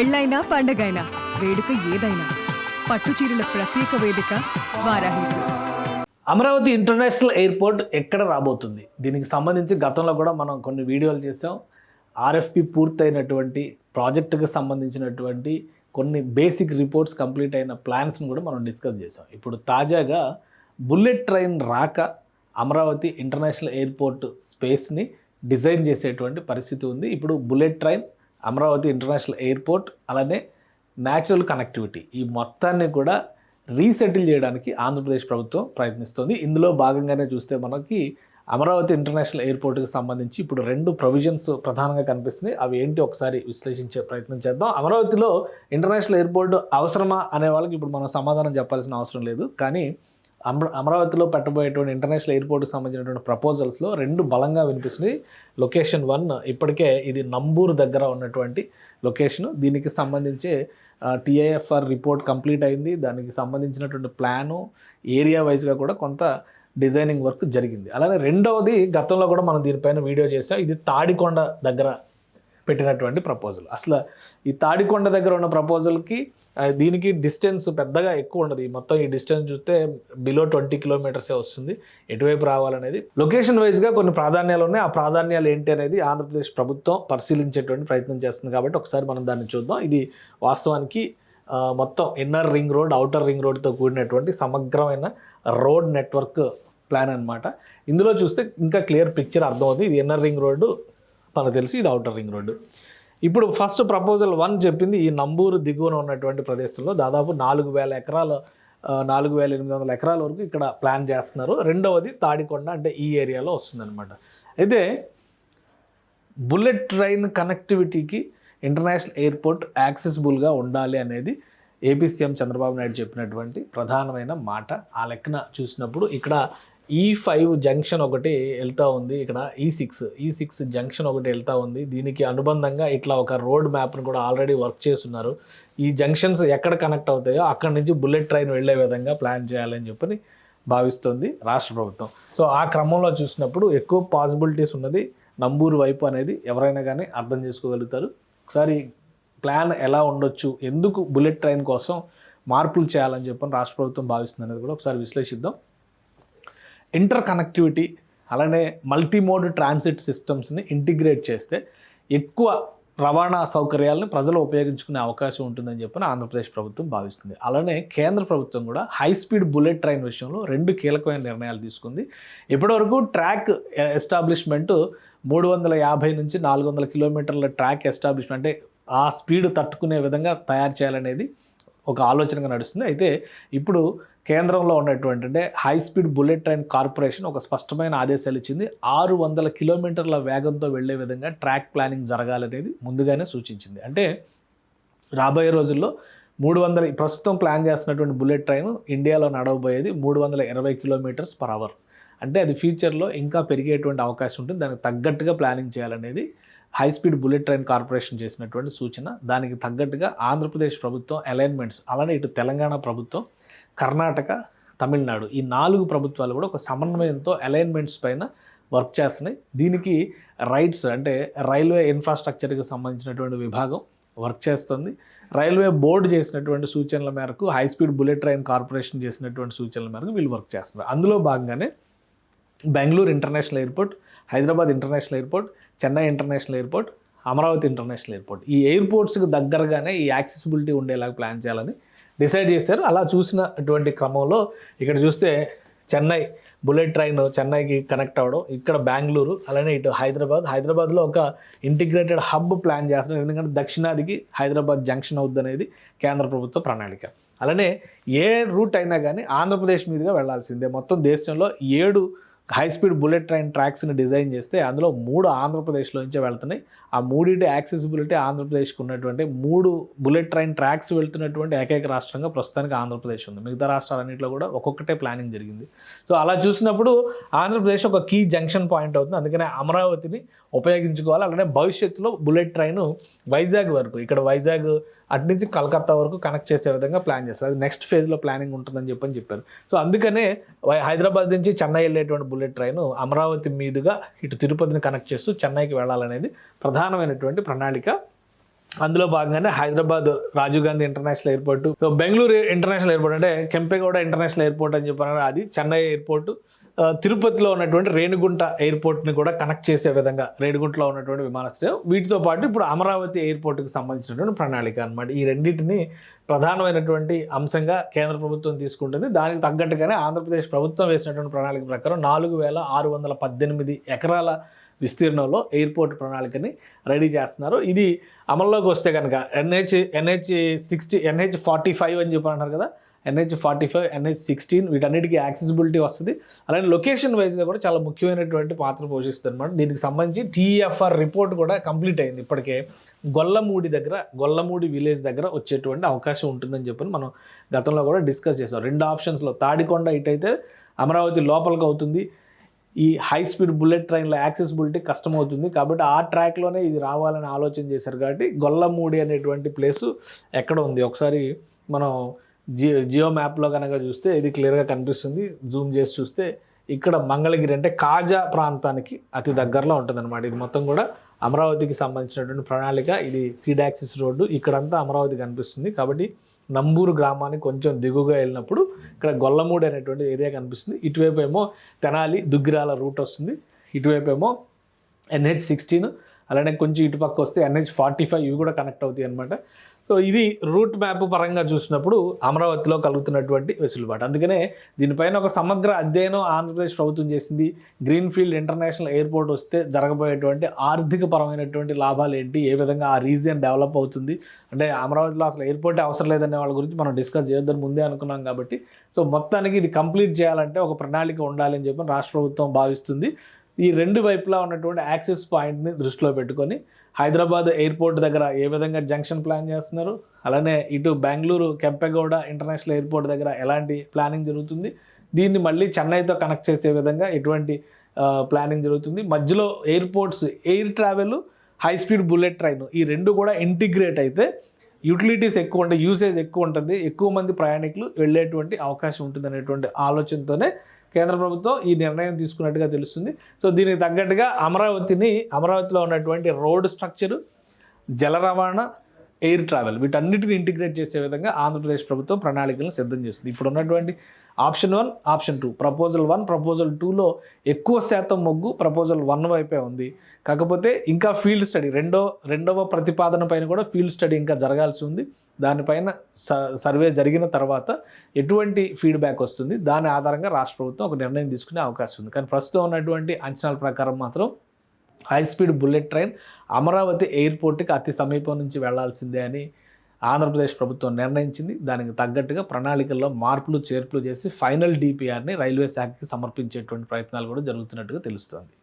పెళ్ళైనా పండగైనా వేడుక ఏదైనా పట్టు చీరల ప్రత్యేక వేదిక Varahi silks. Amaravati international airport ఎక్కడ రాబోతుంది? దీనికి సంబంధించి గతంలో కూడా మనం కొన్ని వీడియోలు చేసాం. ఆర్ఎఫ్పి పూర్తయినటువంటి ప్రాజెక్టుకి సంబంధించినటువంటి కొన్ని బేసిక్ రిపోర్ట్స్ కంప్లీట్ అయిన ప్లాన్స్ని కూడా మనం డిస్కస్ చేసాం. ఇప్పుడు తాజాగా బుల్లెట్ ట్రైన్ రాక అమరావతి ఇంటర్నేషనల్ ఎయిర్పోర్ట్ స్పేస్ని డిజైన్ చేసేటువంటి పరిస్థితి ఉంది. ఇప్పుడు bullet train, Amaravati international airport, అలానే న్యాచురల్ కనెక్టివిటీ, ఈ మొత్తాన్ని కూడా రీసెటిల్ చేయడానికి ఆంధ్రప్రదేశ్ ప్రభుత్వం ప్రయత్నిస్తుంది. ఇందులో భాగంగానే చూస్తే మనకి అమరావతి ఇంటర్నేషనల్ ఎయిర్పోర్ట్కి సంబంధించి ఇప్పుడు 2 ప్రొవిజన్స్ ప్రధానంగా కనిపిస్తున్నాయి. అవి ఏంటి ఒకసారి విశ్లేషించే ప్రయత్నం చేద్దాం. అమరావతిలో ఇంటర్నేషనల్ ఎయిర్పోర్ట్ అవసరమా అనే వాళ్ళకి ఇప్పుడు మనం సమాధానం చెప్పాల్సిన అవసరం లేదు. కానీ అమరావతిలో పెట్టబోయేటువంటి ఇంటర్నేషనల్ ఎయిర్పోర్ట్కి సంబంధించినటువంటి ప్రపోజల్స్లో 2 బలంగా వినిపిస్తున్నాయి. లొకేషన్ 1 ఇప్పటికే ఇది నంబూరు దగ్గర ఉన్నటువంటి లొకేషను. దీనికి సంబంధించి టీఐఎఫ్ఆర్ రిపోర్ట్ కంప్లీట్ అయింది. దానికి సంబంధించినటువంటి ప్లాను ఏరియా వైజ్గా కూడా కొంత డిజైనింగ్ వర్క్ జరిగింది. అలానే రెండవది, గతంలో కూడా మనం దీనిపైన వీడియో చేసాం, ఇది తాడికొండ దగ్గర పెట్టినటువంటి ప్రపోజల్. అసలు ఈ తాడికొండ దగ్గర ఉన్న ప్రపోజల్కి దీనికి డిస్టెన్స్ పెద్దగా ఎక్కువ ఉండదు. ఈ మొత్తం ఈ డిస్టెన్స్ చూస్తే బిలో 20 కిలోమీటర్సే వస్తుంది. ఎటువైపు రావాలనేది లొకేషన్ వైజ్గా కొన్ని ప్రాధాన్యాలు ఉన్నాయి. ఆ ప్రాధాన్యాలు ఏంటి అనేది ఆంధ్రప్రదేశ్ ప్రభుత్వం పరిశీలించేటువంటి ప్రయత్నం చేస్తుంది. కాబట్టి ఒకసారి మనం దాన్ని చూద్దాం. ఇది వాస్తవానికి మొత్తం inner ring road, outer ring రోడ్తో కూడినటువంటి సమగ్రమైన రోడ్ నెట్వర్క్ ప్లాన్ అనమాట. ఇందులో చూస్తే ఇంకా క్లియర్ పిక్చర్ అర్థమవుతుంది. ఇది ఇన్నర్ రింగ్ రోడ్డు మనకు తెలిసి, ఇది అవుటర్ రింగ్ రోడ్డు. ఇప్పుడు ఫస్ట్ ప్రపోజల్ 1 చెప్పింది ఈ నంబూరు దిగువన ఉన్నటువంటి ప్రదేశంలో దాదాపు 4,000 ఎకరాలు, 4,800 ఎకరాల వరకు ఇక్కడ ప్లాన్ చేస్తున్నారు. రెండవది తాడికొండ, అంటే ఈ ఏరియాలో వస్తుందన్నమాట. అయితే బుల్లెట్ ట్రైన్ కనెక్టివిటీకి ఇంటర్నేషనల్ ఎయిర్పోర్ట్ యాక్సెసిబుల్గా ఉండాలి అనేది ఏపీ సీఎం చంద్రబాబు నాయుడు చెప్పినటువంటి ప్రధానమైన మాట. ఆ లెక్కన చూసినప్పుడు ఇక్కడ E5 జంక్షన్ ఒకటి వెళ్తూ ఉంది, ఇక్కడ E6 జంక్షన్ ఒకటి వెళ్తూ ఉంది. దీనికి అనుబంధంగా ఇట్లా ఒక రోడ్ మ్యాప్ను కూడా ఆల్రెడీ వర్క్ చేస్తున్నారు. ఈ జంక్షన్స్ ఎక్కడ కనెక్ట్ అవుతాయో అక్కడి నుంచి బుల్లెట్ ట్రైన్ వెళ్ళే విధంగా ప్లాన్ చేయాలని చెప్పని భావిస్తుంది రాష్ట్ర ప్రభుత్వం. సో ఆ క్రమంలో చూసినప్పుడు ఎక్కువ పాసిబిలిటీస్ ఉన్నది నంబూరు వైపు అనేది ఎవరైనా కానీ అర్థం చేసుకోగలుగుతారు. ఒకసారి ప్లాన్ ఎలా ఉండొచ్చు, ఎందుకు బుల్లెట్ ట్రైన్ కోసం మార్పులు చేయాలని చెప్పని రాష్ట్ర ప్రభుత్వం భావిస్తుంది అనేది కూడా ఒకసారి విశ్లేషిద్దాం. ఇంటర్ కనెక్టివిటీ, అలానే మల్టీమోడ్ ట్రాన్సిట్ సిస్టమ్స్ని ఇంటిగ్రేట్ చేస్తే ఎక్కువ రవాణా సౌకర్యాలను ప్రజలు ఉపయోగించుకునే అవకాశం ఉంటుందని చెప్పని ఆంధ్రప్రదేశ్ ప్రభుత్వం భావిస్తుంది. అలానే కేంద్ర ప్రభుత్వం కూడా హై స్పీడ్ బుల్లెట్ ట్రైన్ విషయంలో 2 కీలకమైన నిర్ణయాలు తీసుకుంది. ఇప్పటివరకు ట్రాక్ ఎస్టాబ్లిష్మెంట్ 350 నుంచి 400 కిలోమీటర్ల ట్రాక్ ఎస్టాబ్లిష్మెంట్, అంటే ఆ స్పీడ్ తట్టుకునే విధంగా తయారు చేయాలనేది ఒక ఆలోచనగా నడుస్తుంది. అయితే ఇప్పుడు కేంద్రంలో ఉన్నటువంటి, అంటే high speed bullet train corporation ఒక స్పష్టమైన ఆదేశాలు ఇచ్చింది. 600 కిలోమీటర్ల వేగంతో వెళ్లే విధంగా ట్రాక్ ప్లానింగ్ జరగాలనేది ముందుగానే సూచించింది. అంటే రాబోయే రోజుల్లో 300, ప్రస్తుతం ప్లాన్ చేస్తున్నటువంటి బుల్లెట్ ట్రైన్ ఇండియాలో నడవబోయేది 320 కిలోమీటర్స్ పర్ అవర్. అంటే అది ఫ్యూచర్లో ఇంకా పెరిగేటువంటి అవకాశం ఉంటుంది. దానికి తగ్గట్టుగా ప్లానింగ్ చేయాలనేది high speed bullet train corporation చేసినటువంటి సూచన. దానికి తగ్గట్టుగా ఆంధ్రప్రదేశ్ ప్రభుత్వం అలైన్మెంట్స్, అలానే ఇటు తెలంగాణ ప్రభుత్వం, కర్ణాటక, తమిళనాడు, ఈ 4 ప్రభుత్వాలు కూడా ఒక సమన్వయంతో అలైన్మెంట్స్ పైన వర్క్ చేస్తున్నాయి. దీనికి రైట్స్, అంటే రైల్వే ఇన్ఫ్రాస్ట్రక్చర్కి సంబంధించినటువంటి విభాగం వర్క్ చేస్తుంది. రైల్వే బోర్డు చేసినటువంటి సూచనల మేరకు, high speed bullet train corporation చేసినటువంటి సూచనల మేరకు వీళ్ళు వర్క్ చేస్తున్నారు. అందులో భాగంగానే Bengaluru international airport, Hyderabad international airport, Chennai international airport, Amaravati international airport, ఈ ఎయిర్పోర్ట్స్కి దగ్గరగానే ఈ యాక్సెసిబిలిటీ ఉండేలాగా ప్లాన్ చేయాలని డిసైడ్ చేశారు. అలా చూసినటువంటి క్రమంలో ఇక్కడ చూస్తే చెన్నై బుల్లెట్ ట్రైన్ చెన్నైకి కనెక్ట్ అవ్వడం, ఇక్కడ బెంగళూరు, అలానే ఇటు హైదరాబాద్లో ఒక ఇంటిగ్రేటెడ్ హబ్ ప్లాన్ చేస్తున్నారు. ఎందుకంటే దక్షిణాదికి హైదరాబాద్ జంక్షన్ అవుద్ది అనేది కేంద్ర ప్రభుత్వ ప్రణాళిక. అలానే ఏ రూట్ అయినా కానీ ఆంధ్రప్రదేశ్ మీదుగా వెళ్లాల్సిందే. మొత్తం దేశంలో 7 హై స్పీడ్ బుల్లెట్ ట్రైన్ ట్రాక్స్ని డిజైన్ చేస్తే అందులో 3 ఆంధ్రప్రదేశ్లో నుంచే వెళ్తున్నాయి. ఆ 3 యాక్సెసిబిలిటీ ఆంధ్రప్రదేశ్కి ఉన్నటువంటి 3 బుల్లెట్ ట్రైన్ ట్రాక్స్ వెళ్తున్నటువంటి ఏకైక రాష్ట్రంగా ప్రస్తుతానికి ఆంధ్రప్రదేశ్ ఉంది. మిగతా రాష్ట్రాలన్నింటిలో కూడా ఒక్కొక్కటే ప్లానింగ్ జరిగింది. సో అలా చూసినప్పుడు ఆంధ్రప్రదేశ్ ఒక కీ జంక్షన్ పాయింట్ అవుతుంది. అందుకనే అమరావతిని ఉపయోగించుకోవాలి. అలానే భవిష్యత్తులో బుల్లెట్ ట్రైన్ వైజాగ్ వరకు, ఇక్కడ వైజాగ్ అటు నుంచి కలకత్తా వరకు కనెక్ట్ చేసే విధంగా ప్లాన్ చేస్తారు. అది నెక్స్ట్ ఫేజ్లో ప్లానింగ్ ఉంటుందని చెప్పారు. సో అందుకనే హైదరాబాద్ నుంచి చెన్నై వెళ్ళేటువంటి బుల్లెట్ ట్రైన్ అమరావతి మీదుగా ఇటు తిరుపతిని కనెక్ట్ చేస్తూ చెన్నైకి వెళ్ళాలనేది ప్రధానమైనటువంటి ప్రణాళిక అందులో భాగంగానే Hyderabad Rajiv Gandhi international airport, so Bengaluru international airport అంటే కెంపెగౌడ ఇంటర్నేషనల్ ఎయిర్పోర్ట్ అని చెప్పారు, అది చెన్నై ఎయిర్పోర్ట్, తిరుపతిలో ఉన్నటువంటి రేణిగుంట ఎయిర్పోర్ట్ని కూడా కనెక్ట్ చేసే విధంగా రేణిగుంటలో ఉన్నటువంటి విమానాశ్రయం, వీటితో పాటు ఇప్పుడు అమరావతి ఎయిర్పోర్ట్కి సంబంధించినటువంటి ప్రణాళిక అనమాట. ఈ రెండింటిని ప్రధానమైనటువంటి అంశంగా కేంద్ర ప్రభుత్వం తీసుకుంటుంది. దానికి తగ్గట్టుగానే ఆంధ్రప్రదేశ్ ప్రభుత్వం వేసినటువంటి ప్రణాళిక ప్రకారం 4,618 ఎకరాల విస్తీర్ణంలో ఎయిర్పోర్ట్ ప్రణాళికని రెడీ చేస్తున్నారు. ఇది అమల్లోకి వస్తే కనుక NH45 అని చెప్పి అంటారు కదా, NH45, NH16 వీటన్నిటికీ యాక్సెసిబిలిటీ వస్తుంది. అలాగే లొకేషన్ వైజ్గా కూడా చాలా ముఖ్యమైనటువంటి పాత్ర పోషిస్తుంది అనమాట. దీనికి సంబంధించి TFR రిపోర్ట్ కూడా కంప్లీట్ అయింది. ఇప్పటికే గొల్లమూడి విలేజ్ దగ్గర వచ్చేటువంటి అవకాశం ఉంటుందని చెప్పి మనం గతంలో కూడా డిస్కస్ చేసాం. 2 ఆప్షన్స్లో తాడికొండ ఇటైతే అమరావతి లోపలికి అవుతుంది, ఈ హై స్పీడ్ బుల్లెట్ ట్రైన్ల యాక్సెసిబిలిటీ కష్టమవుతుంది, కాబట్టి ఆ ట్రాక్లోనే ఇది రావాలని ఆలోచన చేశారు. కాబట్టి గొల్లమూడి అనేటువంటి ప్లేసు ఎక్కడ ఉంది ఒకసారి మనం జియో మ్యాప్లో కనుక చూస్తే ఇది క్లియర్గా కనిపిస్తుంది. జూమ్ చేసి చూస్తే ఇక్కడ మంగళగిరి అంటే కాజా ప్రాంతానికి అతి దగ్గరలో ఉంటుందన్నమాట. ఇది మొత్తం కూడా అమరావతికి సంబంధించినటువంటి ప్రణాళిక. ఇది సీడాక్సిస్ రోడ్డు, ఇక్కడంతా అమరావతి కనిపిస్తుంది. కాబట్టి నంబూరు గ్రామానికి కొంచెం దిగుగా వెళ్ళినప్పుడు ఇక్కడ గొల్లమూడి అనేటువంటి ఏరియా కనిపిస్తుంది. ఇటువైపు ఏమో తెనాలి దుగ్గిరాల రూట్ వస్తుంది, ఇటువైపు ఏమో NH16, అలానే కొంచెం ఇటుపక్క వస్తే NH45, ఇవి కూడా కనెక్ట్ అవుతాయి అనమాట. సో ఇది రూట్ మ్యాప్ పరంగా చూసినప్పుడు అమరావతిలో కలుగుతున్నటువంటి వెసులుబాటు. అందుకనే దీనిపైన ఒక సమగ్ర అధ్యయనం ఆంధ్రప్రదేశ్ ప్రభుత్వం చేసింది. గ్రీన్ఫీల్డ్ ఇంటర్నేషనల్ ఎయిర్పోర్ట్ వస్తే జరగబోయేటువంటి ఆర్థిక పరమైనటువంటి లాభాలు ఏంటి, ఏ విధంగా ఆ రీజియన్ డెవలప్ అవుతుంది, అంటే అమరావతిలో అసలు ఎయిర్పోర్ట్ అవసరం లేదనే వాళ్ళ గురించి మనం డిస్కస్ చేయొద్దని ముందే అనుకున్నాం. కాబట్టి సో మొత్తానికి ఇది కంప్లీట్ చేయాలంటే ఒక ప్రణాళిక ఉండాలి అని చెప్పి రాష్ట్ర ప్రభుత్వం భావిస్తుంది. ఈ 2 వైపులా ఉన్నటువంటి యాక్సెస్ పాయింట్ని దృష్టిలో పెట్టుకొని హైదరాబాద్ ఎయిర్పోర్ట్ దగ్గర ఏ విధంగా జంక్షన్ ప్లాన్ చేస్తున్నారు, అలానే ఇటు బెంగళూరు కెంపెగౌడ ఇంటర్నేషనల్ ఎయిర్పోర్ట్ దగ్గర ఎలాంటి ప్లానింగ్ జరుగుతుంది, దీన్ని మళ్ళీ చెన్నైతో కనెక్ట్ చేసే విధంగా ఎటువంటి ప్లానింగ్ జరుగుతుంది, మధ్యలో airports, air travel, high speed bullet train, ఈ 2 కూడా ఇంటిగ్రేట్ అయితే యూటిలిటీస్ ఎక్కువ ఉంటాయి, యూసేజ్ ఎక్కువ ఉంటుంది, ఎక్కువ మంది ప్రయాణికులు వెళ్ళేటువంటి అవకాశం ఉంటుంది అనేటువంటి ఆలోచనతోనే కేంద్ర ప్రభుత్వం ఈ నిర్ణయం తీసుకున్నట్టుగా తెలుస్తుంది. సో దీనికి తగ్గట్టుగా అమరావతిలో ఉన్నటువంటి రోడ్ స్ట్రక్చరు, జల రవాణా, ఎయిర్ ట్రావెల్ వీటన్నిటిని ఇంటిగ్రేట్ చేసే విధంగా ఆంధ్రప్రదేశ్ ప్రభుత్వం ప్రణాళికలను సిద్ధం చేస్తుంది. ఇప్పుడు ఉన్నటువంటి ఆప్షన్ 1, ఆప్షన్ 2, ప్రపోజల్ 1, ప్రపోజల్ 2లో ఎక్కువ శాతం మొగ్గు ప్రపోజల్ 1 వైపే ఉంది. కాకపోతే ఇంకా ఫీల్డ్ స్టడీ రెండవ ప్రతిపాదన పైన కూడా ఫీల్డ్ స్టడీ ఇంకా జరగాల్సి ఉంది. దానిపైన సర్వే జరిగిన తర్వాత ఎటువంటి ఫీడ్బ్యాక్ వస్తుంది, దాని ఆధారంగా రాష్ట్ర ప్రభుత్వం ఒక నిర్ణయం తీసుకునే అవకాశం ఉంది. కానీ ప్రస్తుతం ఉన్నటువంటి అంచనాల ప్రకారం మాత్రం high speed bullet train Amaravati ఎయిర్పోర్ట్కి అతి సమీపం నుంచి వెళ్లాల్సిందే అని ఆంధ్రప్రదేశ్ ప్రభుత్వం నిర్ణయించింది. దానికి తగ్గట్టుగా ప్రణాళికల్లో మార్పులు చేర్పులు చేసి ఫైనల్ DPRని రైల్వే శాఖకి సమర్పించేటువంటి ప్రయత్నాలు కూడా జరుగుతున్నట్టుగా తెలుస్తోంది.